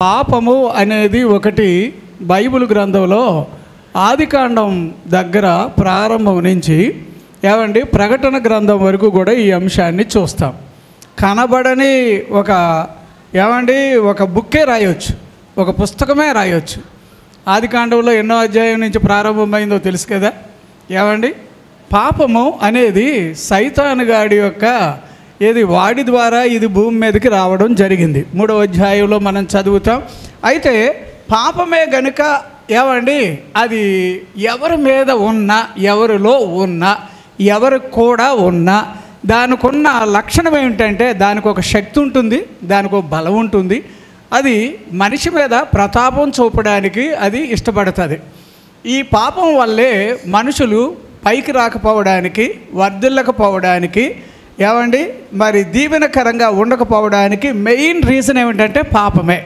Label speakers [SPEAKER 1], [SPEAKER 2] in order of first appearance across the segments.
[SPEAKER 1] పాపము అనేది ఒకటి బైబిల్ గ్రంథంలో ఆదికాండం దగ్గర ప్రారంభం నుంచి ప్రకటన గ్రంథం వరకు కూడా ఈ అంశాన్ని చూస్తాం. కనబడని ఒక బుక్కే రాయొచ్చు, ఒక పుస్తకమే రాయొచ్చు. ఆదికాండంలో ఎన్నో అధ్యాయం నుంచి ప్రారంభమైందో తెలుసు కదా. పాపము అనేది సైతాను గాడి యొక్క వాడి ద్వారా ఇది భూమి మీదకి రావడం జరిగింది. 3వ అధ్యాయంలో మనం చదువుతాం. అయితే పాపమే గనుక అది ఎవరి మీద ఉన్నా, ఎవరిలో ఉన్నా, ఎవరికి కూడా ఉన్నా దానికి ఉన్న లక్షణం ఏమిటంటే దానికి ఒక శక్తి ఉంటుంది, దానికి ఒక బలం ఉంటుంది. అది మనిషి మీద ప్రతాపం చూపడానికి అది ఇష్టపడుతుంది. ఈ పాపం వల్లే మనుషులు పైకి రాకపోవడానికి, వర్ధిల్లకపోవడానికి, మరి దీవెనకరంగా ఉండకపోవడానికి మెయిన్ రీజన్ ఏమిటంటే పాపమే.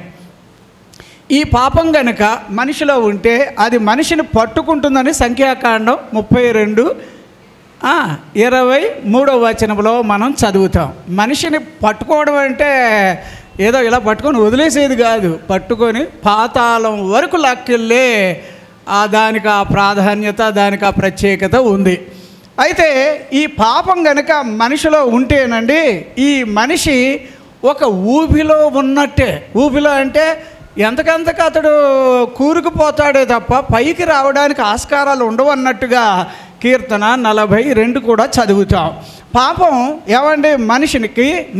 [SPEAKER 1] ఈ పాపం కనుక మనిషిలో ఉంటే అది మనిషిని పట్టుకుంటుందని సంఖ్యాకాండం 32:23 వచనంలో మనం చదువుతాం. మనిషిని పట్టుకోవడం అంటే ఏదో ఇలా పట్టుకొని వదిలేసేది కాదు, పట్టుకొని పాతాళం వరకు లాక్కెళ్ళే దానికి ఆ ప్రాధాన్యత, దానికి ఆ ప్రత్యేకత ఉంది. అయితే ఈ పాపం కనుక మనిషిలో ఉంటేనండి ఈ మనిషి ఒక ఊబిలో ఉన్నట్టే. ఊబిలో అంటే ఎంతకంతకు అతడు కూరుకుపోతాడే తప్ప పైకి రావడానికి ఆస్కారాలు ఉండవు అన్నట్టుగా కీర్తన 42 కూడా చదువుతాం. పాపం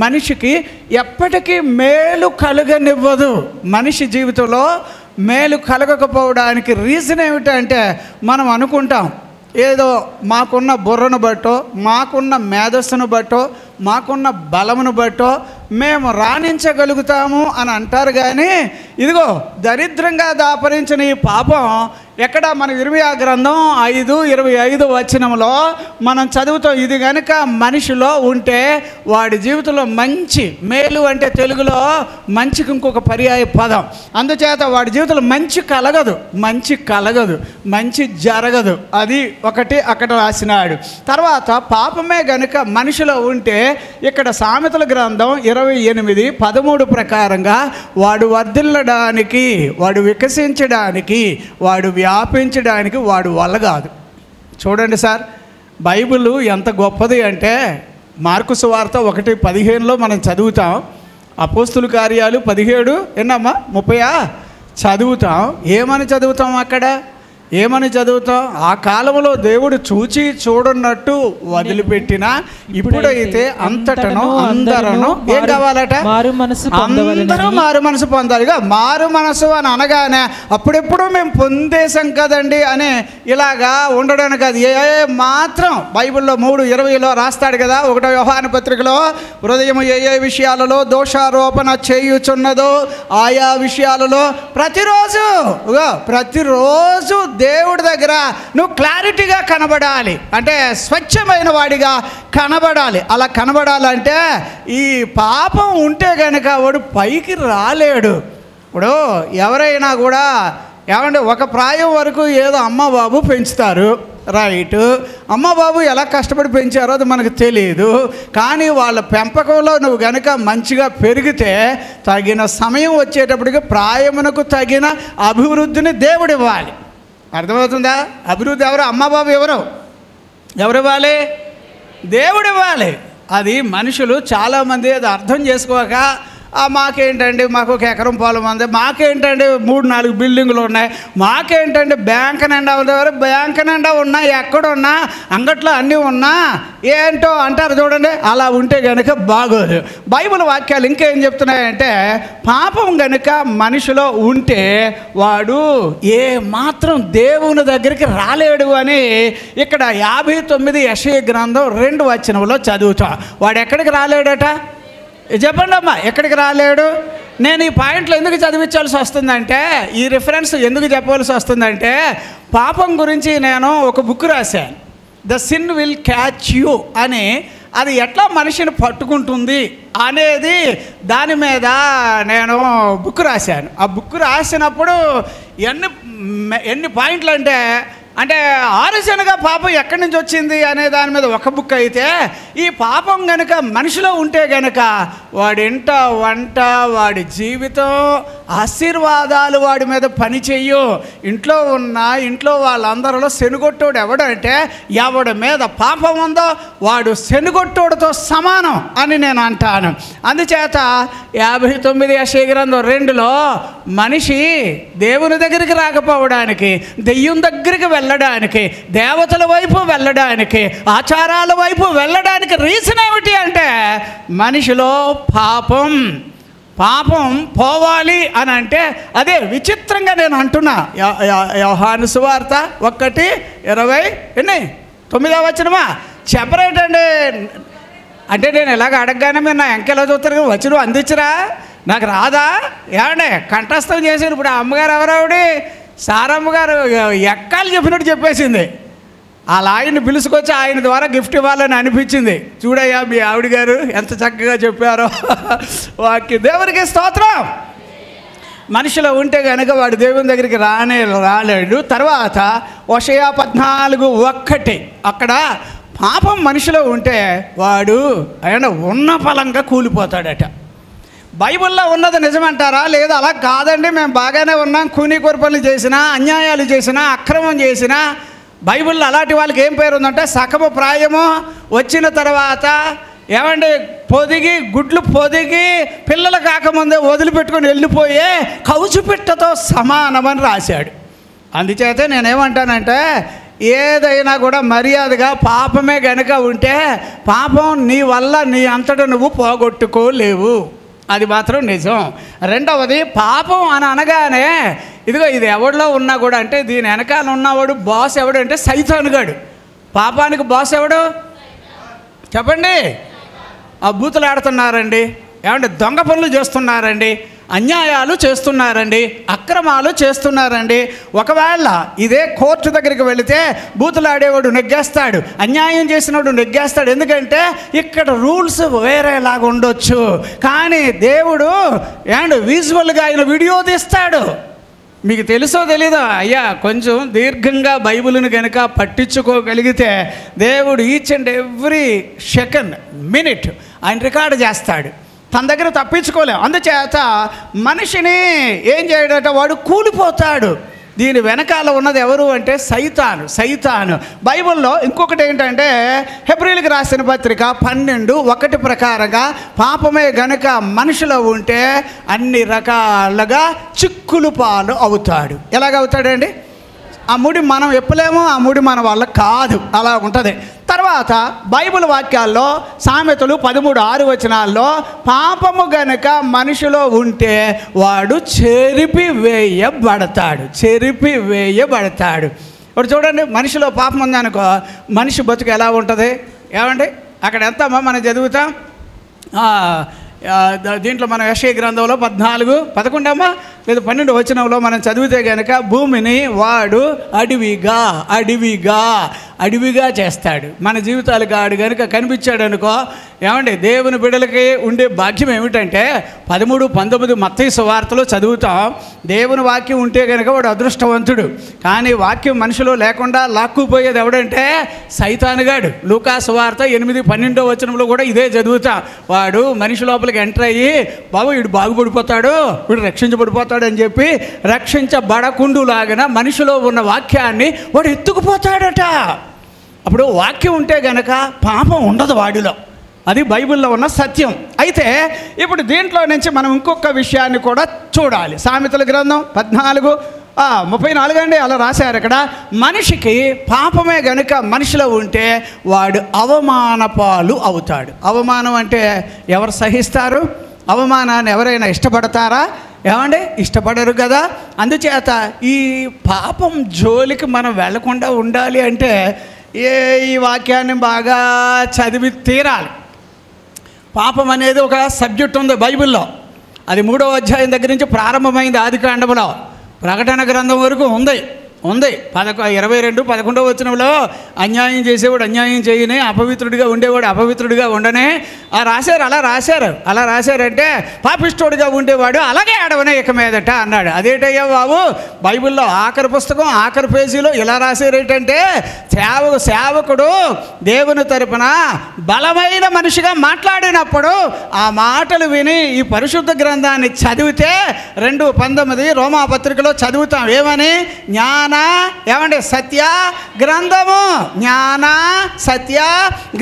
[SPEAKER 1] మనిషికి ఎప్పటికీ మేలు కలగనివ్వదు. మనిషి జీవితంలో మేలు కలగకపోవడానికి రీజన్ ఏమిటంటే మనం అనుకుంటాం ఏదో మాకున్న బుర్రను బట్టో, మాకున్న మేధస్సును బట్టో, మాకున్న బలమును బట్టో మేము రాణించగలుగుతాము అని అంటారు. కానీ ఇదిగో దరిద్రంగా దాపరించిన ఈ పాపం ఎక్కడ మన ఇర్మియా గ్రంథం 5:25 వచనంలో మనం చదువుతాం. ఇది కనుక మనిషిలో ఉంటే వాడి జీవితంలో మంచి, మేలు అంటే తెలుగులో మంచికి ఇంకొక పర్యాయ పదం. అందుచేత వాడి జీవితంలో మంచి కలగదు, మంచి జరగదు. అది ఒకటి అక్కడ రాసినాడు. తర్వాత పాపమే గనుక మనిషిలో ఉంటే ఇక్కడ సామెతల గ్రంథం 28:13 ప్రకారంగా వాడు వర్ధిల్లడానికి, వాడు వికసించడానికి, వాడు వ్యాపించడానికి వాడు వల్ల కాదు. చూడండి సార్, బైబిల్ ఎంత గొప్పది అంటే మార్కు సువార్త 1:15లో మనం చదువుతాం. అపోస్తుల కార్యాలు 17:30 చదువుతాం. ఏమని చదువుతాం? ఆ కాలంలో దేవుడు చూచి చూడనట్టు వదిలిపెట్టిన ఇప్పుడైతే అంతటను అందరూ ఏం కావాలట? అందరూ మారు మనసు పొందాలిగా. మారు మనసు అని అనగానే అప్పుడెప్పుడు మేము పొందేశాం కదండి అని ఇలాగా ఉండడానికి అది మాత్రం బైబిల్లో 3:20లో రాస్తాడు కదా. 1వ యోహాను పత్రికలో హృదయం ఏ విషయాలలో దోషారోపణ చేయుచున్నదో ఆయా విషయాలలో ప్రతిరోజు దేవుడి దగ్గర నువ్వు క్లారిటీగా కనబడాలి, అంటే స్వచ్ఛమైన వాడిగా కనబడాలి. అలా కనబడాలంటే ఈ పాపం ఉంటే కనుక వాడు పైకి రాలేడు. ఇప్పుడు ఎవరైనా కూడా ఒక ప్రాయం వరకు ఏదో అమ్మ బాబు పెంచుతారు, రైట్. అమ్మ బాబు ఎలా కష్టపడి పెంచారో అది మనకు తెలియదు. కానీ వాళ్ళ పెంపకంలో నువ్వు కనుక మంచిగా పెరిగితే తగిన సమయం వచ్చేటప్పటికి ప్రాయమునకు తగిన అభివృద్ధిని దేవుడు ఇవ్వాలి. అర్థమవుతుందా? అభివృద్ధి ఎవరు? అమ్మ బాబు ఎవరు ఇవ్వాలి? దేవుడు ఇవ్వాలి. అది మనుషులు చాలామంది అది అర్థం చేసుకోక మాకేంటండి, మాకు 1 ఎకరం పొలం ఉంది, మాకేంటండి 3-4 బిల్డింగులు ఉన్నాయి, మాకేంటండి బ్యాంక్ నిండా ఉన్నా, ఎక్కడున్నా అంగట్లో అన్నీ ఉన్నా ఏంటో అంటారు. చూడండి, అలా ఉంటే కనుక బాగోదు. బైబిల్ వాక్యాలు ఇంకేం చెప్తున్నాయంటే పాపం కనుక మనిషిలో ఉంటే వాడు ఏ మాత్రం దేవుని దగ్గరికి రాలేడు అని ఇక్కడ 59 యెషయా గ్రంథం 2 వచనంలో చదువుతాం. వాడు ఎక్కడికి రాలేడట? చెప్పండి అమ్మా, ఎక్కడికి రాలేడు? నేను ఈ పాయింట్లు ఎందుకు చదివించాల్సి వస్తుందంటే, ఈ రిఫరెన్స్ ఎందుకు చెప్పవలసి వస్తుందంటే పాపం గురించి నేను ఒక బుక్ రాశాను, the sin will catch you అని. అది ఎట్లా మనిషిని పట్టుకుంటుంది అనేది దాని మీద నేను బుక్ రాశాను. ఆ బుక్ రాసినప్పుడు ఎన్ని పాయింట్లు అంటే ఆలోచనగా పాపం ఎక్కడి నుంచి వచ్చింది అనే దాని మీద ఒక బుక్ అయితే, ఈ పాపం కనుక మనిషిలో ఉంటే కనుక వాడి ఇంట వంట, వాడి జీవితం, ఆశీర్వాదాలు వాడి మీద పని చెయ్యు. ఇంట్లో వాళ్ళందరిలో శనుగొట్టోడు ఎవడంటే ఎవడి మీద పాపం ఉందో వాడు శనుగొట్టోడితో సమానం అని నేను అంటాను. అందుచేత 59 యెషయా గ్రంథం 2లో మనిషి దేవుని దగ్గరికి రాకపోవడానికి, దెయ్యం దగ్గరికి వెళ్ళడానికి, దేవతల వైపు వెళ్ళడానికి, ఆచారాల వైపు వెళ్ళడానికి రీజన్ ఏమిటి అంటే మనిషిలో పాపం పోవాలి అని అంటే అదే విచిత్రంగా నేను అంటున్నా. యోహాను సువార్త 1:29 చెప్పరేటండి అంటే నేను ఇలాగ అడగగానే మీరు నా ఎంకెలా చూస్తారు, వచ్చి నువ్వు అందించరా, నాకు రాదా ఏమండే కంఠస్థం చేశారు. ఇప్పుడు ఆ అమ్మగారు ఎవరావిడి, సారమ్మ గారు ఎక్కాలు చెప్పినట్టు చెప్పేసింది. అలా ఆయన్ని పిలుచుకొచ్చి ఆయన ద్వారా గిఫ్ట్ ఇవ్వాలని అనిపించింది. చూడయ్యా మీ ఆవిడ గారు ఎంత చక్కగా చెప్పారో వాక్యం. దేవునికి స్తోత్రం. మనిషిలో ఉంటే కనుక వాడు దేవుని దగ్గరికి రాలేడు. తర్వాత హోషేయ 14:1 అక్కడ పాపం మనిషిలో ఉంటే వాడు ఆయన ఉన్న ఫలంగా కూలిపోతాడట. బైబిల్లో ఉన్నది నిజమంటారా? లేదా అలా కాదండి, మేము బాగానే ఉన్నాం, కూని కొరపలు చేసినా, అన్యాయాలు చేసినా, అక్రమం చేసినా, బైబిల్లో అలాంటి వాళ్ళకి ఏం పేరు ఉందంటే సకమ ప్రాయము వచ్చిన తర్వాత ఏమండి గుడ్లు పొదిగి పిల్లలు కాకముందే వదిలిపెట్టుకొని వెళ్ళిపోయే కౌచుపిట్టతో సమానమని రాశాడు. అందుచేతే నేనేమంటానంటే ఏదైనా కూడా మర్యాదగా పాపమే గనుక ఉంటే పాపం నీ వల్ల నీ అంతటా నువ్వు పోగొట్టుకోలేవు, అది మాత్రం నిజం. రెండవది పాపం అని అనగానే ఇదిగో ఇది ఎవడిలో ఉన్నా కూడా అంటే దీని వెనకాల ఉన్నవాడు బాస్ ఎవడు అంటే సైతానుగాడు. పాపానికి బాస్ ఎవడు చెప్పండి? ఆ బూతులు ఆడుతున్నారండి, ఏమంటే దొంగ పనులు చేస్తున్నారండి, అన్యాయాలు చేస్తున్నారండి, అక్రమాలు చేస్తున్నారండి. ఒకవేళ ఇదే కోర్టు దగ్గరికి వెళితే బూతులాడేవాడు నెగ్గేస్తాడు, అన్యాయం చేసినవాడు నెగ్గేస్తాడు. ఎందుకంటే ఇక్కడ రూల్స్ వేరేలాగా ఉండొచ్చు, కానీ దేవుడు విజువల్గా ఆయన వీడియో తీస్తాడు. మీకు తెలుసో తెలీదో అయ్యా, కొంచెం దీర్ఘంగా బైబిల్ని కనుక పట్టించుకోగలిగితే దేవుడు each and every second minute ఆయన రికార్డు చేస్తాడు. తన దగ్గర తప్పించుకోలేం. అందుచేత మనిషిని ఏం చేయడట, వాడు కూలిపోతాడు. దీని వెనకాల ఉన్నది ఎవరు అంటే సైతాను. బైబిల్లో ఇంకొకటి ఏంటంటే హెబ్రీయులకు రాసిన పత్రిక 12:1 ప్రకారంగా పాపమే గనుక మనిషిలో ఉంటే అన్ని రకాలుగా చిక్కులు పాలు అవుతాడు. ఎలాగవుతాడండి? ఆ ముడి మనం ఎప్పలేమో, ఆ ముడి మన వల్ల కాదు, అలా ఉంటుంది. తర్వాత బైబిల్ వాక్యాల్లో సామెతలు 13:6 పాపము గనుక మనిషిలో ఉంటే వాడు చెరిపివేయబడతాడు. ఇప్పుడు చూడండి, మనిషిలో పాపం ఉందనుకో మనిషి బతుకు ఎలా ఉంటుంది ఏమండి? అక్కడ ఎంత మనం చదువుతాం దీంట్లో మనం యెషయా గ్రంథంలో 14:11 లేదా 12 మనం చదివితే కనుక భూమిని వాడు అడవిగా చేస్తాడు. మన జీవితాలకు ఆడు కనుక కనిపించాడు అనుకో ఏమండి, దేవుని బిడ్డలకి ఉండే భాగ్యం ఏమిటంటే 13-19 మత్తయి సువార్తలో చదువుతాం. దేవుని వాక్యం ఉంటే కనుక వాడు అదృష్టవంతుడు. కానీ వాక్యం మనిషిలో లేకుండా లాక్కుపోయేది ఎవడంటే సైతానుగాడు. లూకా సువార్త 8-12 కూడా ఇదే చదువుతాం. వాడు మనిషి లోపలికి ఎంటర్ అయ్యి బాబు వీడు బాగుపడిపోతాడు, వీడు రక్షించబడిపోతాడు అని చెప్పి రక్షించబడకుండులాగిన మనిషిలో ఉన్న వాక్యాన్ని వాడు ఎత్తుకుపోతాడట. అప్పుడు వాక్యం ఉంటే గనక పాపం ఉండదు వాడిలో. అది బైబిల్లో ఉన్న సత్యం. అయితే ఇప్పుడు దీంట్లో నుంచి మనం ఇంకొక విషయాన్ని కూడా చూడాలి. సామెతల గ్రంథం 14:34 అలా రాశారు. అక్కడ మనిషికి పాపమే గనుక మనిషిలో ఉంటే వాడు అవమాన పాలు అవుతాడు. అవమానం అంటే ఎవరు సహిస్తారు? అవమానాన్ని ఎవరైనా ఇష్టపడతారా? ఏమండి, ఇష్టపడరు కదా. అందుచేత ఈ పాపం జోలికి మనం వెళ్లకుండా ఉండాలి అంటే ఈ వాక్యాన్ని బాగా చదివి తీరాలి. పాపం అనేది ఒక సబ్జెక్ట్ ఉంది బైబిల్లో. అది 3వ అధ్యాయం దగ్గర నుంచి ప్రారంభమైంది. ఆదికాండంలో ప్రకటన గ్రంథం వరకు ఉంది. ఉంది. 22-11 వచనంలో అన్యాయం చేసేవాడు అన్యాయం చేయని, అపవిత్రుడిగా ఉండేవాడు అపవిత్రుడిగా ఉండనే రాశారు. అలా రాశారంటే పాపిష్టోడిగా ఉండేవాడు అలాగే ఆడవనే ఇక మీదట అన్నాడు. అదేంటయ్యా బాబు, బైబిల్లో ఆఖరి పుస్తకం ఆఖరి పేజీలో ఇలా రాశారు ఏంటంటే, సేవకుడు దేవుని తరపున బలమైన మనిషిగా మాట్లాడినప్పుడు ఆ మాటలు విని ఈ పరిశుద్ధ గ్రంథాన్ని చదివితే 2:19 రోమా పత్రికలో చదువుతాం. ఏమని? ఏమండి సత్య గ్రంథము, జ్ఞాన సత్య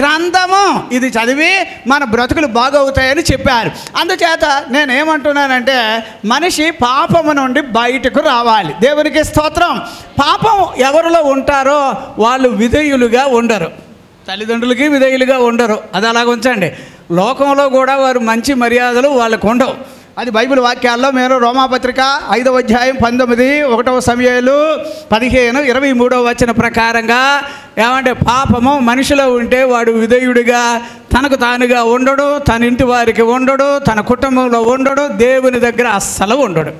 [SPEAKER 1] గ్రంథము, ఇది చదివి మన బ్రతుకులు బాగవుతాయని చెప్పారు. అందుచేత నేనేమంటున్నానంటే, మనిషి పాపము నుండి బయటకు రావాలి. దేవునికి స్తోత్రం. పాపం ఎవరిలో ఉంటారో వాళ్ళు విధేయులుగా ఉండరు, తల్లిదండ్రులకి విధేయులుగా ఉండరు. అది అలాగ ఉంచండి. లోకంలో కూడా వారు మంచి మర్యాదలు వాళ్ళకు ఉండవు. అది బైబిల్ వాక్యాల్లో మీరు రోమాపత్రిక 5వ అధ్యాయం 19, 1వ సమూయేలు 15, 23వ వచన ప్రకారంగా ఏమంటే పాపము మనిషిలో ఉంటే వాడు విధేయుడిగా తనకు తానుగా ఉండడు, తన ఇంటి వారికి ఉండడు, తన కుటుంబంలో ఉండడు, దేవుని దగ్గర అస్సలు ఉండడు.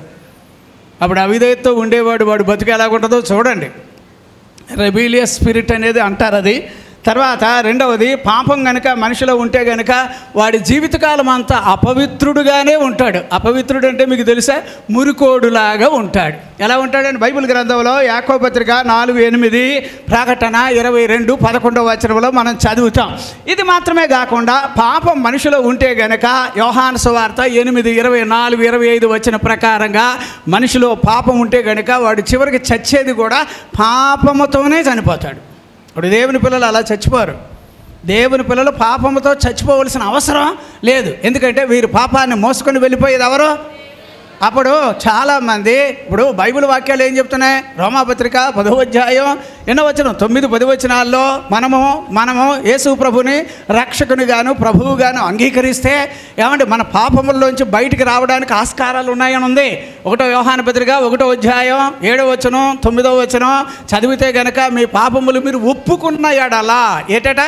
[SPEAKER 1] అప్పుడు అవిధేయతతో ఉండేవాడు వాడు బతుకు ఎలాగుంటుందో చూడండి. రెబీలియస్ స్పిరిట్ అనేది అంటారు అది. తర్వాత రెండవది, పాపం కనుక మనిషిలో ఉంటే కనుక వాడి జీవితకాలం అంతా అపవిత్రుడుగానే ఉంటాడు. అపవిత్రుడు అంటే మీకు తెలుసా? మురికోడులాగా ఉంటాడు. ఎలా ఉంటాడని బైబిల్ గ్రంథంలో యాకోబు పత్రిక 4:8, ప్రకటన 22:11 వచనంలో మనం చదువుతాం. ఇది మాత్రమే కాకుండా పాపం మనిషిలో ఉంటే గనక యోహాను సువార్త 8:24, 25 వచన ప్రకారంగా మనిషిలో పాపం ఉంటే గనక వాడు చివరికి చచ్చేది కూడా పాపముతోనే చనిపోతాడు. ఇప్పుడు దేవుని పిల్లలు అలా చచ్చిపోరు. దేవుని పిల్లలు పాపముతో చచ్చిపోవలసిన అవసరం లేదు. ఎందుకంటే వీరు పాపాన్ని మోసుకొని వెళ్ళిపోయేది ఎవరు? అప్పుడు చాలామంది ఇప్పుడు బైబిల్ వాక్యాలు ఏం చెప్తున్నాయి? రోమాపత్రిక 10వ అధ్యాయం 8వ వచనం 9-10 వచనాల్లో మనము యేసు ప్రభుని రక్షకునిగాను ప్రభువుగాను అంగీకరిస్తే ఏమంటే మన పాపముల్లోంచి బయటికి రావడానికి ఆస్కారాలు ఉన్నాయని ఉంది. 1వ యోహాను పత్రిక 1వ అధ్యాయం 7వ వచనం 9వ వచనం చదివితే గనక మీ పాపములు మీరు ఒప్పుకున్న ఎడలా ఏటట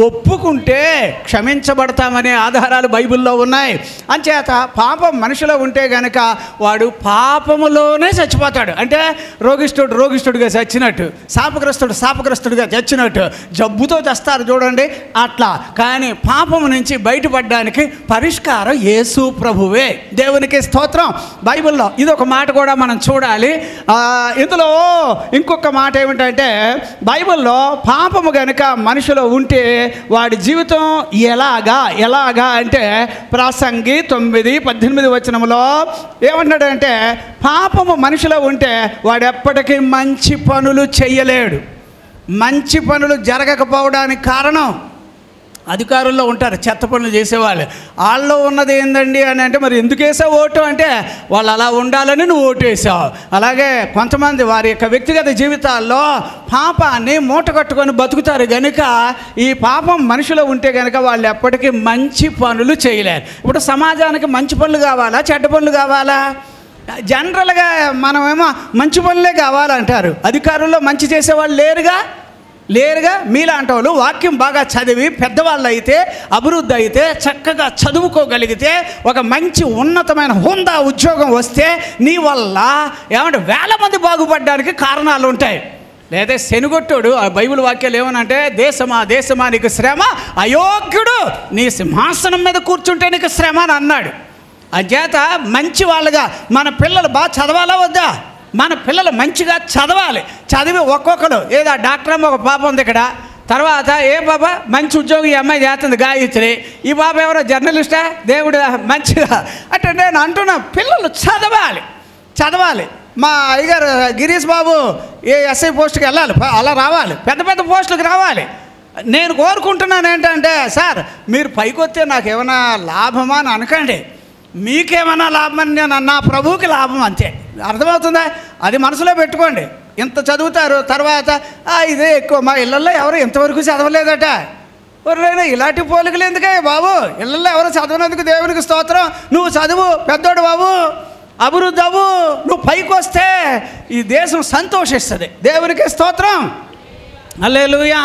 [SPEAKER 1] ఒప్పుకుంటే క్షమించబడతామనే ఆధారాలు బైబిల్లో ఉన్నాయి. అంచేత పాపం మనిషిలో ఉంటే గనక వాడు పాపములోనే చచ్చిపోతాడు. అంటే రోగిష్ఠుడిగా చచ్చినట్టు, శాపగ్రస్తుడిగా చచ్చినట్టు, జబ్బుతో చస్తారు చూడండి అట్లా. కానీ పాపము నుంచి బయటపడడానికి పరిష్కారం యేసు ప్రభువే. దేవునికి స్తోత్రం. బైబిల్లో ఇది ఒక మాట కూడా మనం చూడాలి. ఇందులో ఇంకొక మాట ఏమిటంటే, బైబిల్లో పాపము గనుక మనిషిలో ఉంటే వాడి జీవితం ఎలాగా అంటే ప్రసంగి 9:18 వచనంలో ఏమన్నాడంటే, పాపము మనిషిలో ఉంటే వాడు ఎప్పటికీ మంచి పనులు చెయ్యలేడు. మంచి పనులు జరగకపోవడానికి కారణం అధికారుల్లో ఉంటారు, చెత్త పనులు చేసేవాళ్ళు. వాళ్ళలో ఉన్నది ఏందండి అని అంటే, మరి ఎందుకు వేసావు ఓటు అంటే, వాళ్ళు అలా ఉండాలని నువ్వు ఓటు వేసావు. అలాగే కొంతమంది వారి యొక్క వ్యక్తిగత జీవితాల్లో పాపాన్ని మూట కట్టుకొని బతుకుతారు కనుక ఈ పాపం మనిషిలో ఉంటే కనుక వాళ్ళు ఎప్పటికీ మంచి పనులు చేయలేరు. ఇప్పుడు సమాజానికి మంచి పనులు కావాలా చెడ్డ పనులు కావాలా? జనరల్గా మనమేమో మంచి పనులే కావాలంటారు. అధికారుల్లో మంచి చేసేవాళ్ళు లేరుగా. మీలాంటి వాళ్ళు వాక్యం బాగా చదివి పెద్దవాళ్ళు అయితే, అభివృద్ధి అయితే, చక్కగా చదువుకోగలిగితే, ఒక మంచి ఉన్నతమైన హోందా ఉద్యోగం వస్తే నీ వల్ల ఏమంటే వేల మంది బాగుపడడానికి కారణాలు ఉంటాయి. లేదా శనుగొట్టుడు ఆ బైబిల్ వాక్యాలు ఏమనంటే, దేశమా నీకు శ్రమ, అయోగ్యుడు నీ సింహాసనం మీద కూర్చుంటే నీకు శ్రమ అని అన్నాడు. అంచేత మంచి వాళ్ళగా మన పిల్లలు బాగా చదవాలా వద్దా? మన పిల్లలు మంచిగా చదివి ఒక్కొక్కరు ఏదో డాక్టర్ అమ్మ ఒక పాప ఉంది ఇక్కడ, తర్వాత ఏ బాబా మంచి ఉద్యోగం ఈ అమ్మాయి చేస్తుంది గాయత్రి, ఈ బాబా ఎవరో జర్నలిస్టా, దేవుడు మంచిగా అంటే నేను అంటున్నా పిల్లలు చదవాలి. మా అయ్యగారు గిరీష్ బాబు ఏ ఎస్ఐ పోస్టుకి వెళ్ళాలి, అలా రావాలి, పెద్ద పోస్టులకు రావాలి. నేను కోరుకుంటున్నాను ఏంటంటే, సార్ మీరు పైకి వస్తే నాకేమైనా లాభమా అని అనకండి, మీకేమైనా లాభమని నేను నా ప్రభువుకి లాభం అంతే. అర్థమవుతుందా? అది మనసులో పెట్టుకోండి. ఇంత చదువుతారు, తర్వాత ఇదే ఎక్కువ. మా ఇళ్ళల్లో ఎవరు ఇంతవరకు చదవలేదట. ఎవరైనా ఇలాంటి పోలికలు ఎందుకే బాబు? ఇళ్ళల్లో ఎవరు చదవనందుకు దేవునికి స్తోత్రం. నువ్వు చదువు, పెద్దోడు బాబు, అభివృద్ధి అవ్వు, నువ్వు పైకి వస్తే ఈ దేశం సంతోషిస్తుంది. దేవునికి స్తోత్రం. హల్లెలూయా.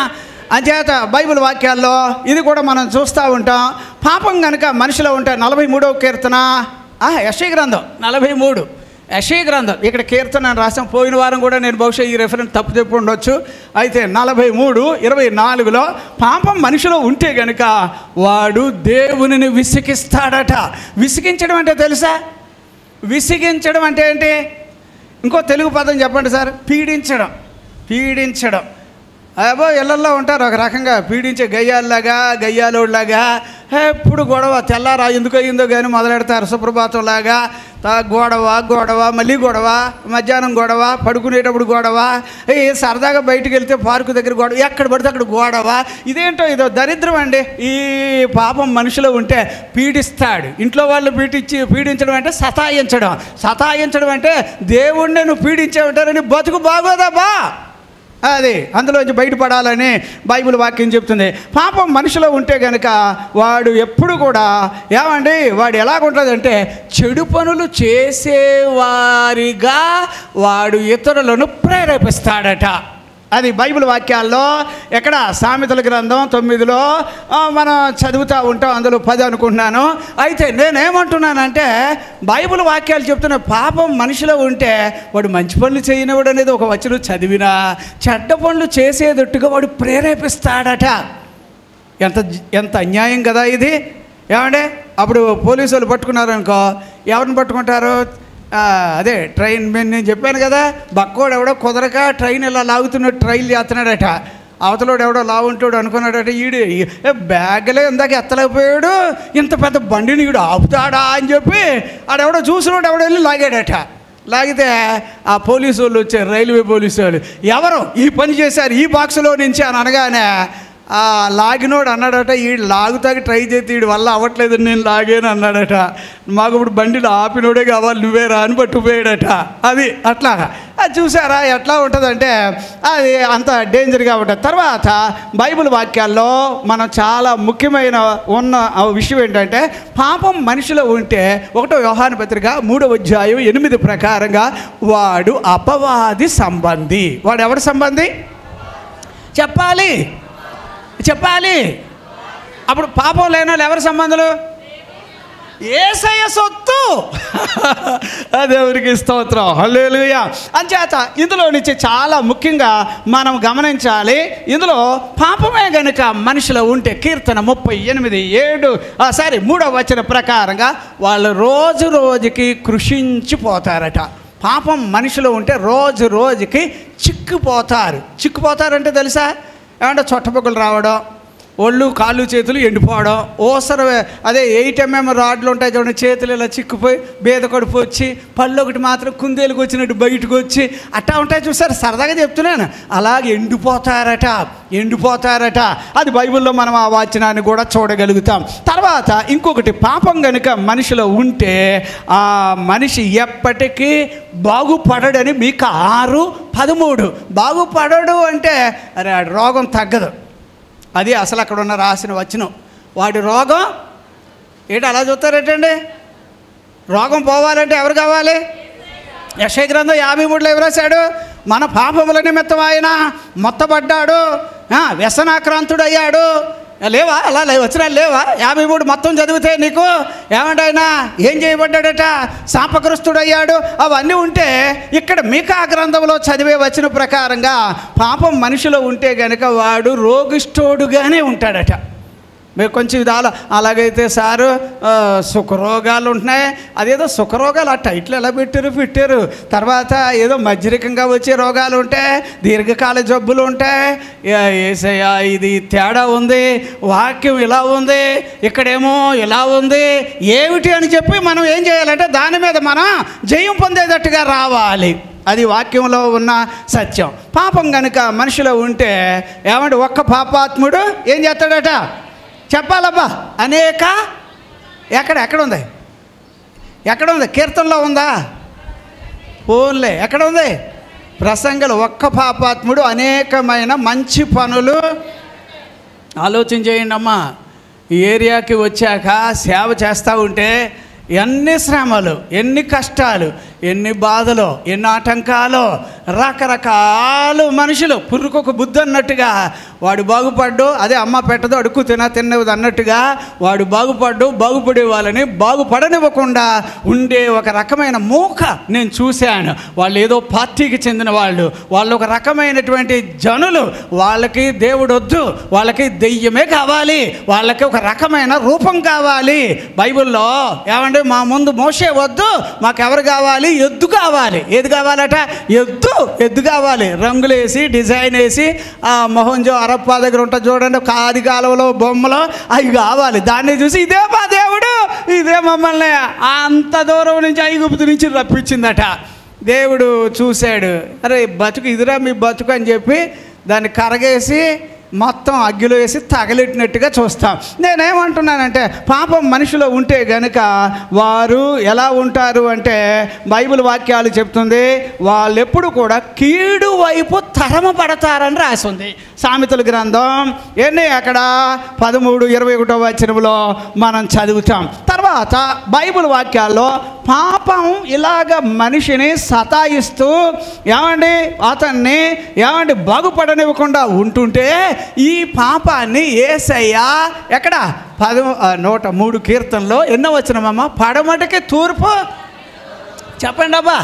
[SPEAKER 1] అంచేత బైబిల్ వాక్యాల్లో ఇది కూడా మనం చూస్తూ ఉంటాం. పాపం కనుక మనిషిలో ఉంటే 43వ కీర్తన యెషయా గ్రంథం 43 యెషయా గ్రంథం, ఇక్కడ కీర్తన రాసాం. పోయిన వారం కూడా నేను బహుశా ఈ రెఫరెన్స్ తప్పు చెప్పి ఉండొచ్చు. అయితే 43:24లో పాపం మనిషిలో ఉంటే గనుక వాడు దేవునిని విసిగిస్తాడట. విసిగించడం అంటే తెలుసా? విసిగించడం అంటే ఏంటి? ఇంకో తెలుగు పదం చెప్పండి సార్. పీడించడం. పీడించడం. అబ్బో ఇళ్ళల్లో ఉంటారు ఒక రకంగా పీడించే గయ్యాలోళ్ళలాగా ఎప్పుడు గొడవ. తెల్లారా ఎందుకు అయ్యిందో కానీ మొదలెడతారు సుప్రభాతంలాగా. గొడవ మళ్ళీ గొడవ, మధ్యాహ్నం గొడవ, పడుకునేటప్పుడు గొడవ, సరదాగా బయటికి వెళ్తే పార్కు దగ్గర గొడవ, ఎక్కడ పడితే అక్కడ గొడవ. ఇదేంటో ఇదో దరిద్రం అండి. ఈ పాపం మనిషిలో ఉంటే పీడిస్తాడు. ఇంట్లో వాళ్ళు పీడించడం అంటే సతాయించడం అంటే దేవుణ్ణి నువ్వు పీడించేవింటారని బతుకు బాగోదాబా. అది అందులోంచి బయటపడాలని బైబిల్ వాక్యం చెప్తుంది. పాపం మనిషిలో ఉంటే కనుక వాడు ఎప్పుడు కూడా ఏమండి వాడు ఎలాగుంటుందంటే చెడు పనులు చేసేవారిగా వాడు ఇతరులను ప్రేరేపిస్తాడట. అది బైబిల్ వాక్యాల్లో ఎక్కడ సామెతల గ్రంథం 9లో మనం చదువుతూ ఉంటాం. అందులో 10 అనుకుంటున్నాను. అయితే నేనేమంటున్నానంటే బైబిల్ వాక్యాలు చెప్తున్న పాపం మనిషిలో ఉంటే వాడు మంచి పనులు చేయనివాడు అనేది ఒక వచనం చదివినా చెడ్డ పనులు చేసేటట్టుగా వాడు ప్రేరేపిస్తాడట. ఎంత అన్యాయం కదా ఇది. ఏమంటే అప్పుడు పోలీసు వాళ్ళు పట్టుకున్నారనుకో, ఎవరిని పట్టుకుంటారు? అదే ట్రైన్ నేను చెప్పాను కదా, బక్కోడు ఎవడో కుదరక ట్రైన్ ఇలా లాగుతున్నట్టు ట్రైన్ చేస్తున్నాడట. అవతలోడు ఎవడో లావుంటాడు అనుకున్నాడట. ఈడు బ్యాగ్లే ఇందాక ఎత్తలేకపోయాడు, ఇంత పెద్ద బండిని ఈడు ఆపుతాడా అని చెప్పి ఆడెవడో చూసినోడు ఎవడో వెళ్ళి లాగాడట. లాగితే ఆ పోలీసు వాళ్ళు వచ్చారు, రైల్వే పోలీసు వాళ్ళు. ఎవరు ఈ పని చేశారు ఈ బాక్సులో నుంచి అని అనగానే ఆ లాగినోడు అన్నాడట, ఈడు లాగుతాకి ట్రై చేస్తే వీడి వల్ల అవ్వట్లేదు నేను లాగాను అన్నాడట. మాకు ఇప్పుడు బండిలో ఆపినోడే కావాలి నువ్వే రా అని పట్టుకుపోయాడట. అది అట్లా అది చూసారా ఎట్లా ఉంటుందంటే అది అంత డేంజర్గా ఉంటుంది. తర్వాత బైబిల్ వాక్యాల్లో మనం చాలా ముఖ్యమైన ఉన్న విషయం ఏంటంటే పాపం మనిషిలో ఉంటే 1 యోహాను పత్రిక 3:8 ప్రకారంగా వాడు అపవాది సంబంధి. వాడు ఎవరి సంబంధి చెప్పాలి? అప్పుడు పాపం లేని వాళ్ళు ఎవరి సంబంధులు? యేసయ్య సొత్తు. దేవునికి స్తోత్రం, హల్లెలూయా. అంచేత ఇందులో నుంచి చాలా ముఖ్యంగా మనం గమనించాలి. ఇందులో పాపమే గనుక మనిషిలో ఉంటే కీర్తన 38:3వ వచనం ప్రకారంగా వాళ్ళు రోజు రోజుకి కృషించిపోతారట. పాపం మనిషిలో ఉంటే రోజు రోజుకి చిక్కుపోతారంటే తెలుసా? ఏమంటే చొట్టపొక్కలు రావడం, ఒళ్ళు కాళ్ళు చేతులు ఎండిపోవడం, ఓసర అదే 8 mm రాడ్లు ఉంటాయి చూడండి, చేతులు ఇలా చిక్కుపోయి బేద కడుపు వచ్చి పళ్ళు ఒకటి మాత్రం కుందేలుకు వచ్చినట్టు బయటకు వచ్చి అట్టా ఉంటాయి చూసారు. సరదాగా చెప్తున్నాను. అలాగే ఎండిపోతారట. అది బైబిల్లో మనం ఆ వచనాన్ని కూడా చూడగలుగుతాం. తర్వాత ఇంకొకటి, పాపం కనుక మనిషిలో ఉంటే ఆ మనిషి ఎప్పటికీ బాగుపడడని మీకు 6:13. బాగుపడడు అంటే అరే రోగం తగ్గదు. అది అసలు అక్కడ ఉన్న రాసిన వచనం. వాడి రోగం ఏంటి అలా చూస్తారేటండి? రోగం పోవాలంటే ఎవరు కావాలి? యెషయా గ్రంథం 53లో ఎవరు రాశాడు? మన పాపముల నిమిత్తం ఆయన మొత్తబడ్డాడు, వ్యసనాక్రాంతుడయ్యాడు. లేవా అలా వచనాలు లేవా? 53 మొత్తం చదివితే నీకు ఏమంటే ఆయన ఏం చేయబడ్డాడట? శాపగ్రస్తుడయ్యాడు. అవన్నీ ఉంటే ఇక్కడ మీకా గ్రంథంలో చదివే వచ్చిన ప్రకారంగా పాపం మనిషిలో ఉంటే కనుక వాడు రోగిష్ఠుడుగానే ఉంటాడట. మీరు కొంచెం ఇది అలాగైతే సారు సుఖరోగాలు ఉంటున్నాయి. అదేదో సుఖరోగాలు ఆ టైట్లు ఎలా పెట్టారు. తర్వాత ఏదో మధ్యరికంగా వచ్చే రోగాలు ఉంటాయి, దీర్ఘకాల జబ్బులు ఉంటాయి. యేసయ్యా ఇది తేడా ఉంది, వాక్యం ఇలా ఉంది, ఇక్కడేమో ఇలా ఉంది, ఏమిటి అని చెప్పి మనం ఏం చేయాలంటే దాని మీద మనం జయం పొందేటట్టుగా రావాలి. అది వాక్యంలో ఉన్న సత్యం. పాపం కనుక మనిషిలో ఉంటే ఏమంటే ఒక్క పాపాత్ముడు ఏం చేస్తాడట? చెప్పాలబ్బా అనేక ఎక్కడుంది? కీర్తనలో ఉందా? ఓన్లే ఎక్కడ ఉంది? ప్రసంగంలో. ఒక్క పాపాత్ముడు అనేకమైన మంచి పనులు. ఆలోచన చేయండి అమ్మా. ఈ ఏరియాకి వచ్చాక సేవ చేస్తూ ఉంటే ఎన్ని శ్రమలు, ఎన్ని కష్టాలు, ఎన్ని బాధలు, ఎన్ని ఆటంకాలు, రకరకాలు మనుషులు పుర్రుకొక బుద్ధి అన్నట్టుగా వాడు బాగుపడ్డు, అదే అమ్మ పెట్టదు అడుక్కు తినవద్దు అన్నట్టుగా వాడు బాగుపడే వాళ్ళని బాగుపడనివ్వకుండా ఉండే ఒక రకమైన మూక నేను చూశాను. వాళ్ళు ఏదో పార్టీకి చెందిన వాళ్ళు ఒక రకమైనటువంటి జనులు. వాళ్ళకి దేవుడు వద్దు, వాళ్ళకి దెయ్యమే కావాలి, వాళ్ళకి ఒక రకమైన రూపం కావాలి. బైబిల్లో ఏమంటే మా ముందు మోషే వద్దు, మాకెవరు కావాలి? ఎద్దు కావాలి. ఏది కావాలట? ఎద్దు కావాలి. రంగులు వేసి డిజైన్ వేసి మొహంజో అరప్ప దగ్గర ఉంటుంది చూడండి, కాది కాలువలో బొమ్మలో అవి కావాలి. దాన్ని చూసి ఇదే మా దేవుడు, ఇదే మమ్మల్ని అంత దూరం నుంచి ఐగుప్తు నుంచి రప్పించిందట. దేవుడు చూశాడు, అరే బతుకు ఇదిరా మీ బతుకు అని చెప్పి దాన్ని కరగేసి మొత్తం అగ్గిలో వేసి తగలెట్టినట్టుగా చూస్తాం. నేనేమంటున్నానంటే పాపం మనిషిలో ఉంటే గనుక వారు ఎలా ఉంటారు అంటే బైబిల్ వాక్యాలు చెప్తుంది, వాళ్ళు ఎప్పుడు కూడా కీడు వైపు తరమపడతారని రాసింది. సామెతల గ్రంథం అక్కడ 13:21 వచనంలో మనం చదువుతాం. తర్వాత బైబిల్ వాక్యాల్లో పాపం ఇలాగ మనిషిని సతాయిస్తూ అతన్ని బాగుపడనివ్వకుండా ఉంటుంటే ఈ పాపాన్ని యేసయ్య ఎక్కడ 103 కీర్తనలో ఎన్నో వచనమమ్మ? పడమటికి తూర్పు చెప్పండి అబ్బా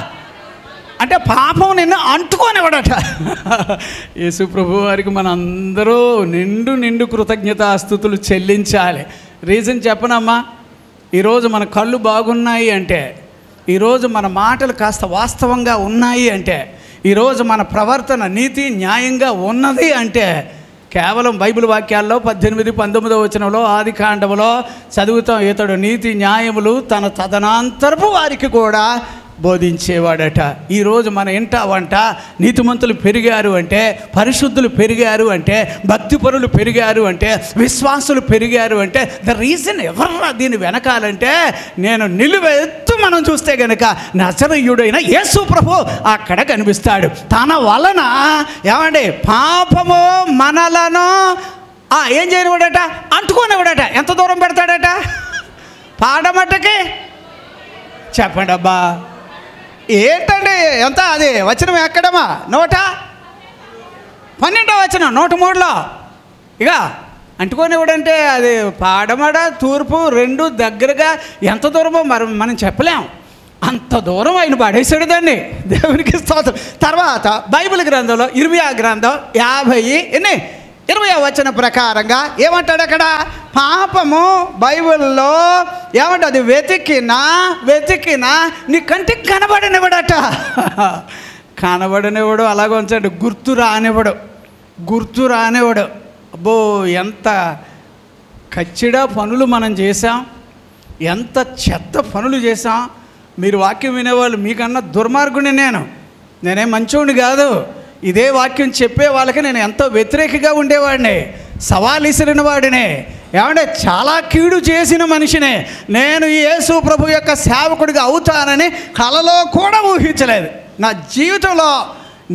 [SPEAKER 1] అంటే పాపం నిన్ను అంటుకోనివ్వడట. యేసు ప్రభు వారికి మనందరూ నిండు కృతజ్ఞతాస్తుతులు చెల్లించాలి. రీజన్ చెప్పనమ్మా, ఈరోజు మన కళ్ళు బాగున్నాయి అంటే, ఈరోజు మన మాటలు కాస్త వాస్తవంగా ఉన్నాయి అంటే, ఈరోజు మన ప్రవర్తన నీతి న్యాయంగా ఉన్నది అంటే కేవలం బైబిల్ వాక్యాల్లో 18-19 వచనంలో ఆదికాండములో చదువుతాం, ఇతడు నీతి న్యాయములు తన తదనంతరపు వారికి కూడా బోధించేవాడట. ఈరోజు మన ఇంట వంట నీతిమంతులు పెరిగారు అంటే, పరిశుద్ధులు పెరిగారు అంటే, భక్తిపరులు పెరిగారు అంటే, విశ్వాసులు పెరిగారు అంటే ద రీజన్ ఎవర్రా దీని వెనకాలంటే నేను నిలువెత్తు మనం చూస్తే గనక నజరేయుడైన యేసు ప్రభు అక్కడ కనిపిస్తాడు. తన వలన పాపము మనలను ఏం చేయనివాడట? అంటుకోనివాడట. ఎంత దూరం పెడతాడట? పాడమట్టకి చెప్పండి అబ్బా ఏంటండి ఎంత అది వచనం ఎక్కడమ్మా? 112 వచనం 103లో ఇక అంటుకోనివ్వడంటే అది పాడమడ తూర్పు రెండు దగ్గరగా ఎంత దూరమో మనం చెప్పలేం. అంత దూరం ఆయన పడేసాడు దాన్ని. దేవునికి స్తోత్రం. తర్వాత బైబిల్ గ్రంథంలో ఇర్మియా గ్రంథం 20 వచన ప్రకారంగా ఏమంటాడు అక్కడ? పాపము బైబిల్లో అది వెతికినా నీ కంటికి కనబడనివ్వడట. కనబడనివ్వడు, అలాగ ఉంచండి. గుర్తు రానివ్వడు. అబ్బో ఎంత కచ్చిడా పనులు మనం చేసాం, ఎంత చెత్త పనులు చేసాం. మీరు వాక్యం వినేవాళ్ళు మీకన్నా దుర్మార్గుని నేనేం మంచోడిని కాదు. ఇదే వాక్యం చెప్పే వాళ్ళకి నేను ఎంతో వ్యతిరేకంగా ఉండేవాడిని, సవాల్ ఇసిరిన వాడిని, చాలా కీడు చేసిన మనిషినే. నేను యేసు ప్రభు యొక్క సేవకుడిగా అవుతానని కలలో కూడా ఊహించలేదు. నా జీవితంలో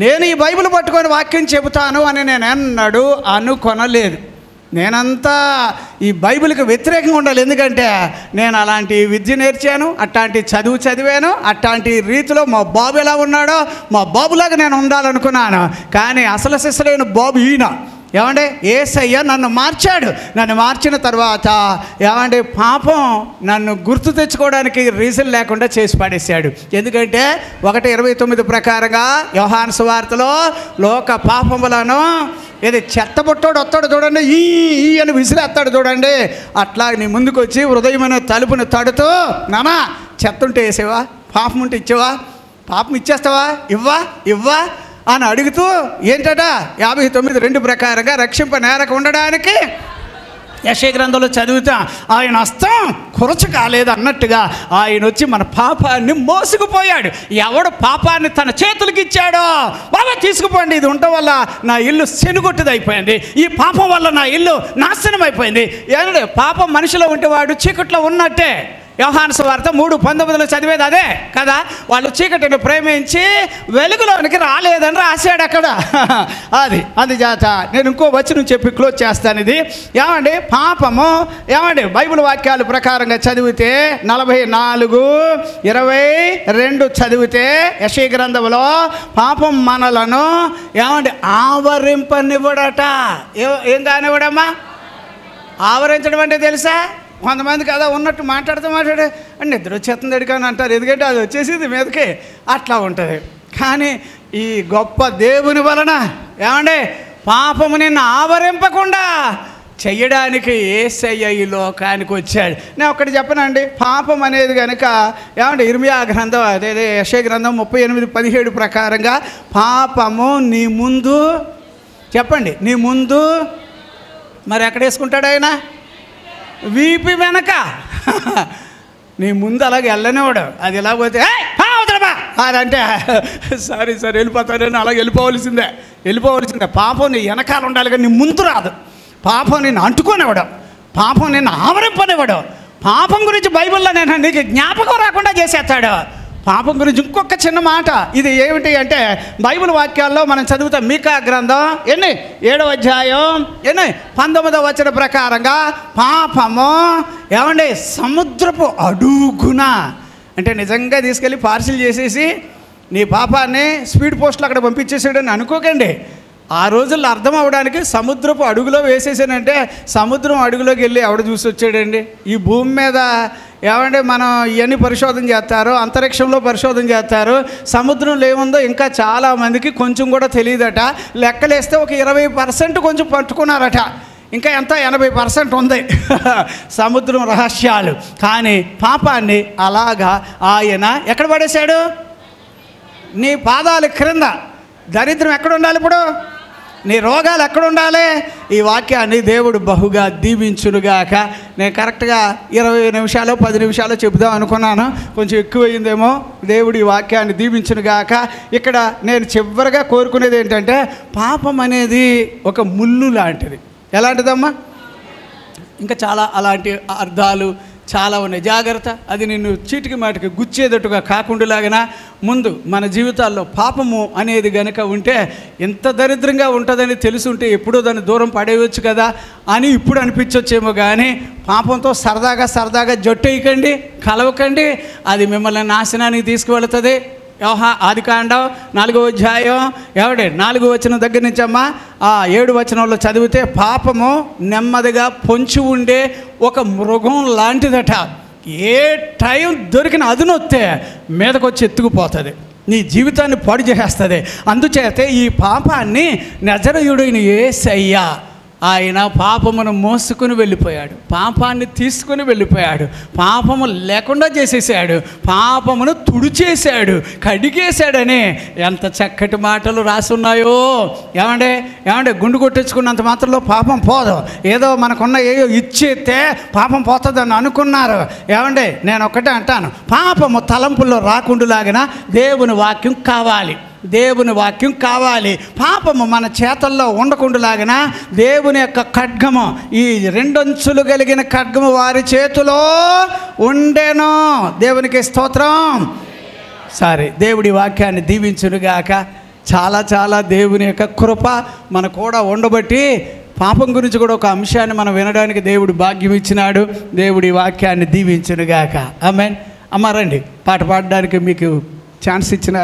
[SPEAKER 1] నేను ఈ బైబిల్ పట్టుకొని వాక్యం చెబుతాను అని నేను ఎన్నడూ అనుకొనలేదు. నేనంతా ఈ బైబిల్కి వ్యతిరేకంగా ఉండాలి. ఎందుకంటే నేను అలాంటి విద్య నేర్చాను, అట్లాంటి చదువు చదివాను, అట్లాంటి రీతిలో మా బాబు ఎలా ఉన్నాడో మా బాబులాగా నేను ఉండాలనుకున్నాను. కానీ అసలు సిసలైన బాబు ఈయన. యేసయ్య నన్ను మార్చాడు. నన్ను మార్చిన తర్వాత పాపం నన్ను గుర్తు తెచ్చుకోవడానికి రీజన్ లేకుండా చేసి పడేశాడు. ఎందుకంటే 1:29 ప్రకారంగా యోహాను సువార్తలో లోక పాపములను చెత్తబుట్టోడు వస్తాడు చూడండి, ఈ అని విసిరేస్తాడు చూడండి, అట్లా నీ ముందుకు వచ్చి హృదయమైన తలుపుని తడుతూ నానా చెత్త ఉంటే వేసేవా, పాపం ఉంటే ఇచ్చేవా, పాపం ఇచ్చేస్తావా, ఇవ్వా అని అడుగుతూ ఏంటట 59:2 ప్రకారంగా రక్షింప నేరకు ఉండడానికి యెషయా గ్రంథంలో చదువుతా ఆయన హస్తం కురచ కాలేదు అన్నట్టుగా ఆయన వచ్చి మన పాపాన్ని మోసుకుపోయాడు. ఎవడు పాపాన్ని తన చేతులకి ఇచ్చాడో బాగా తీసుకుపోండి. ఇది ఉండటం వల్ల నా ఇల్లు శనుగొట్టుది అయిపోయింది, ఈ పాపం వల్ల నా ఇల్లు నాశనం అయిపోయింది. పాపం మనిషిలో ఉంటే వాడు చీకట్లో ఉన్నట్టే. యోహాను సువార్త 3:19 చదివేది అదే కదా. వాళ్ళు చీకటిని ప్రేమించి వెలుగులోనికి రాలేదని రాశాడు అక్కడ. అది జాత. నేను ఇంకో వచనం చెప్పి క్లోజ్ చేస్తాను. ఇది ఏమండి, పాపము ఏమండి బైబిల్ వాక్యాల ప్రకారంగా చదివితే 44:22 చదివితే యెషయా గ్రంథంలో పాపం మనలను ఏమండి ఆవరింపనివ్వడట. ఏం కానివ్వడమ్మా? ఆవరించడం అంటే తెలుసా? కొంతమంది కదా ఉన్నట్టు మాట్లాడుతూ నిద్ర వచ్చేస్తుంది అడిగాని అంటారు, ఎందుకంటే అది వచ్చేసింది మీదకి, అట్లా ఉంటుంది. కానీ ఈ గొప్ప దేవుని వలన ఏమండి పాపము నిన్ను ఆవరింపకుండా చెయ్యడానికి యేసయ్య ఈ లోకానికి వచ్చాడు. నేను ఒకటి చెప్పనండి, పాపం అనేది కనుక ఏమంటే ఇర్మియా గ్రంథం అదే యెషయా గ్రంథం 38:17 ప్రకారంగా పాపము నీ ముందు చెప్పండి, నీ ముందు మరి ఎక్కడ వేసుకుంటాడు ఆయన? వీపి వెనక. నీ ముందు అలాగే వెళ్ళనివాడు. అది ఎలా పోతే అదంటే సారీ వెళ్ళిపోతాడని అలాగే వెళ్ళిపోవలసిందే. పాపం నీ వెనకాల ఉండాలి కానీ నీ ముందు రాదు. పాపం నిన్ను అంటుకునేవాడు, పాపం నిన్ను ఆవరింపనివాడు. పాపం గురించి బైబిల్లో నేను నీకు జ్ఞాపకం రాకుండా చేసేస్తాడు. పాపం గురించి ఇంకొక చిన్న మాట, ఇది ఏమిటి అంటే బైబిల్ వాక్యాల్లో మనం చదువుతాం. మీకా గ్రంథం 7వ అధ్యాయం 19వ వచనం ప్రకారంగా పాపము ఏమండి సముద్రపు అడుగున, అంటే నిజంగా తీసుకెళ్ళి పార్సిల్ చేసేసి నీ పాపాన్ని స్పీడ్ పోస్ట్లో అక్కడ పంపించేసాడని అనుకోకండి. ఆ రోజుల్లో అర్థం అవ్వడానికి సముద్రపు అడుగులో వేసేసానంటే సముద్రం అడుగులోకి వెళ్ళి ఎవడ చూసి వచ్చాడండి? ఈ భూమి మీద ఏమంటే మనం ఇవన్నీ పరిశోధన చేస్తారు, అంతరిక్షంలో పరిశోధన చేస్తారు. సముద్రంలో ఏముందో ఇంకా చాలామందికి కొంచెం కూడా తెలియదట. లెక్కలేస్తే ఒక 20% కొంచెం పట్టుకున్నారట. ఇంకా ఎంత 80% ఉంది సముద్రం రహస్యాలు. కానీ పాపాన్ని అలాగా ఆయన ఎక్కడ పడేశాడు? నీ పాదాల క్రింద. దరిద్రం ఎక్కడ ఉండాలి? ఇప్పుడు నీ రోగాలు ఎక్కడ ఉండాలి? ఈ వాక్యాన్ని దేవుడు బహుగా దీవించునుగాక. నేను కరెక్ట్గా 20 నిమిషాలు 10 నిమిషాలు చెబుదాం అనుకున్నాను, కొంచెం ఎక్కువైందేమో. దేవుడు ఈ వాక్యాన్ని దీవించునుగాక. ఇక్కడ నేను చివరిగా కోరుకునేది ఏంటంటే పాపం అనేది ఒక ముళ్ళు లాంటిది. ఎలాంటిదమ్మా? ఇంకా చాలా అలాంటి అర్థాలు చాలా ఉన్నాయి. జాగ్రత్త, అది నిన్ను చీటికి మాటికి గుచ్చేదట్టుగా కాకుండాలాగిన ముందు మన జీవితాల్లో పాపము అనేది గనక ఉంటే ఎంత దరిద్రంగా ఉంటుందని తెలుసుంటే ఎప్పుడో దాన్ని దూరం పడేయవచ్చు కదా అని ఇప్పుడు అనిపించవచ్చేమో. కానీ పాపంతో సరదాగా జట్టేయకండి, కలవకండి. అది మిమ్మల్ని నాశనానికి తీసుకువెళుతుంది. ఆదికాండం 4వ అధ్యాయం 4వ వచనం దగ్గర నుంచి అమ్మా 7వ వచనంలో చదివితే పాపము నెమ్మదిగా పొంచి ఉండే ఒక మృగం లాంటిదట. ఏ టైం దొరికిన అదునొత్తే మీదకొచ్చి ఎత్తుకుపోతుంది, నీ జీవితాన్ని పాడు చేసేస్తుంది. అందుచేతే ఈ పాపాన్ని నజరేయుడైన యేసయ్య ఆయన పాపమును మోసుకుని వెళ్ళిపోయాడు, పాపాన్ని తీసుకుని వెళ్ళిపోయాడు, పాపము లేకుండా చేసేసాడు, పాపమును తుడిచేశాడు, కడిగేశాడని ఎంత చక్కటి మాటలు రాసున్నాయో. ఏమంటే గుండు కొట్టించుకున్నంత మాత్రంలో పాపం పోదు. ఏదో మనకున్న ఏదో ఇచ్చేస్తే పాపం పోతుందని అనుకున్నారు. ఏమంటే నేను ఒకటే అంటాను, పాపము తలంపుల్లో రాకుండాలాగిన దేవుని వాక్యం కావాలి, దేవుని వాక్యం కావాలి. పాపము మన చేతల్లో ఉండకుండాలాగిన దేవుని యొక్క ఖడ్గము, ఈ 2 అంచులు కలిగిన ఖడ్గము వారి చేతిలో ఉండెను. దేవునికి స్తోత్రం. సరే, దేవుడి వాక్యాన్ని దీవించునుగాక. చాలా దేవుని యొక్క కృప మన కూడా ఉండబట్టి పాపం గురించి కూడా ఒక అంశాన్ని మనం వినడానికి దేవుడు భాగ్యం ఇచ్చినాడు. దేవుడి వాక్యాన్ని దీవించునుగాక. ఆమేన్. అమ్మ రండి, పాట పాడడానికి మీకు ఛాన్స్ ఇచ్చినారు.